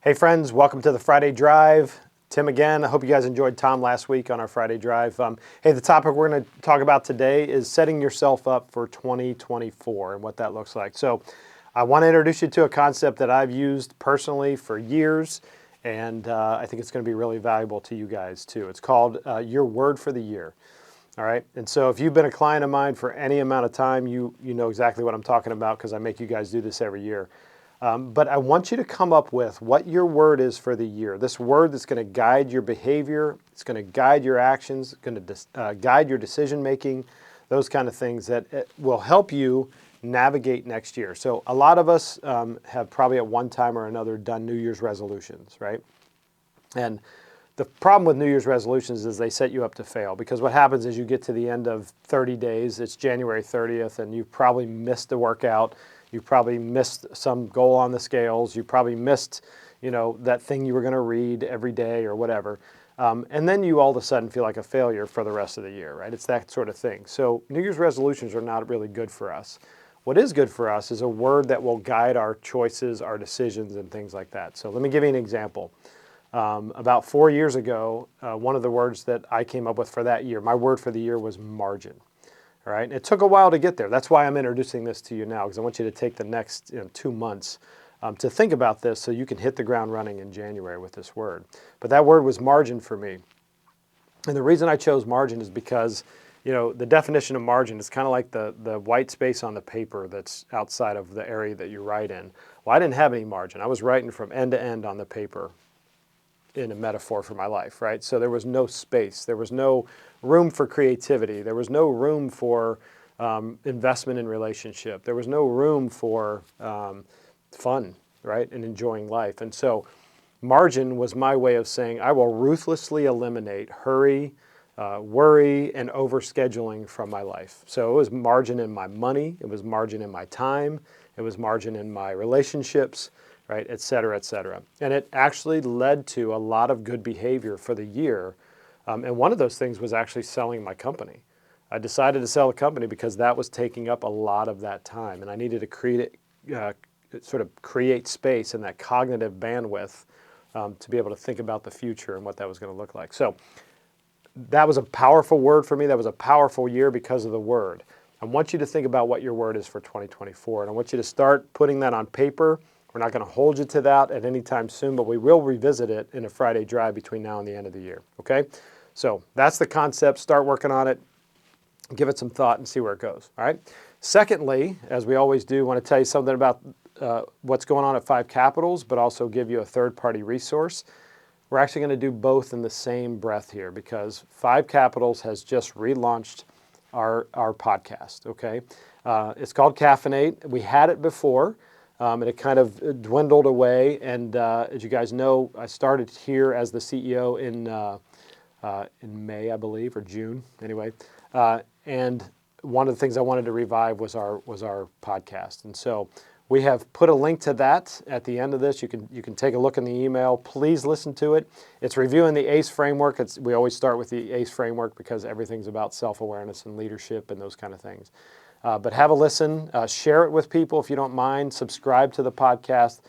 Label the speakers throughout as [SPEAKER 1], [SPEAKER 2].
[SPEAKER 1] Hey friends, welcome to the Friday Drive. Tim again. I hope you guys enjoyed Tom last week on our Friday Drive. Hey, the topic we're going to talk about today is setting yourself up for 2024 and what that looks like. So I want to introduce you to a concept that I've used personally for years, and I think it's going to be really valuable to you guys too. It's called your word for the year. All right, and so if you've been a client of mine for any amount of time, you know exactly what I'm talking about because I make you guys do this every year. But I want you to come up with what your word is for the year. This word that's going to guide your behavior, it's going to guide your actions, it's going to guide your decision making, those kind of things that will help you navigate next year. So a lot of us have probably at one time or another done New Year's resolutions, right? And the problem with New Year's resolutions is they set you up to fail, because what happens is you get to the end of 30 days, it's January 30th, and you've probably missed a workout. You probably missed some goal on the scales. You probably missed, that thing you were going to read every day or whatever. And then you all of a sudden feel like a failure for the rest of the year, right? It's that sort of thing. So New Year's resolutions are not really good for us. What is good for us is a word that will guide our choices, our decisions, and things like that. So let me give you an example. About 4 years ago, one of the words that I came up with for that year, my word for the year was margin. All right, it took a while to get there. That's why I'm introducing this to you now, because I want you to take the next 2 months to think about this so you can hit the ground running in January with this word. But that word was margin for me. And the reason I chose margin is because, the definition of margin is kind of like the white space on the paper that's outside of the area that you write in. Well, I didn't have any margin. I was writing from end to end on the paper in a metaphor for my life, right? So there was no space. There was no room for creativity. There was no room for investment in relationship. There was no room for fun, right, and enjoying life. And so margin was my way of saying I will ruthlessly eliminate hurry, worry, and overscheduling from my life. So it was margin in my money. It was margin in my time. It was margin in my relationships, right, et cetera, et cetera. And it actually led to a lot of good behavior for the year. And one of those things was actually selling my company. I decided to sell the company because that was taking up a lot of that time. And I needed to create space and that cognitive bandwidth to be able to think about the future and what that was going to look like. So that was a powerful word for me. That was a powerful year because of the word. I want you to think about what your word is for 2024. And I want you to start putting that on paper. We're not going to hold you to that at any time soon, but we will revisit it in a Friday Drive between now and the end of the year, okay? So that's the concept. Start working on it. Give it some thought and see where it goes, all right? Secondly, as we always do, I want to tell you something about what's going on at Five Capitals, but also give you a third-party resource. We're actually going to do both in the same breath here because Five Capitals has just relaunched our podcast, okay? It's called Caffeinate. We had it before. And it kind of dwindled away. And as you guys know, I started here as the CEO in May, I believe, or June, anyway. And one of the things I wanted to revive was our podcast. And so we have put a link to that at the end of this. You can take a look in the email. Please listen to it. It's reviewing the ACE framework. We always start with the ACE framework because everything's about self-awareness and leadership and those kind of things. But have a listen, share it with people if you don't mind, subscribe to the podcast.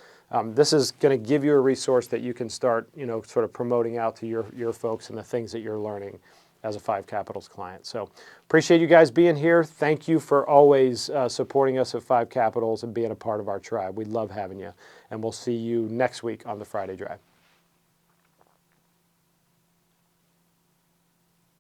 [SPEAKER 1] This is going to give you a resource that you can start, sort of promoting out to your folks and the things that you're learning as a Five Capitals client. So appreciate you guys being here. Thank you for always supporting us at Five Capitals and being a part of our tribe. We love having you. And we'll see you next week on the Friday Drive.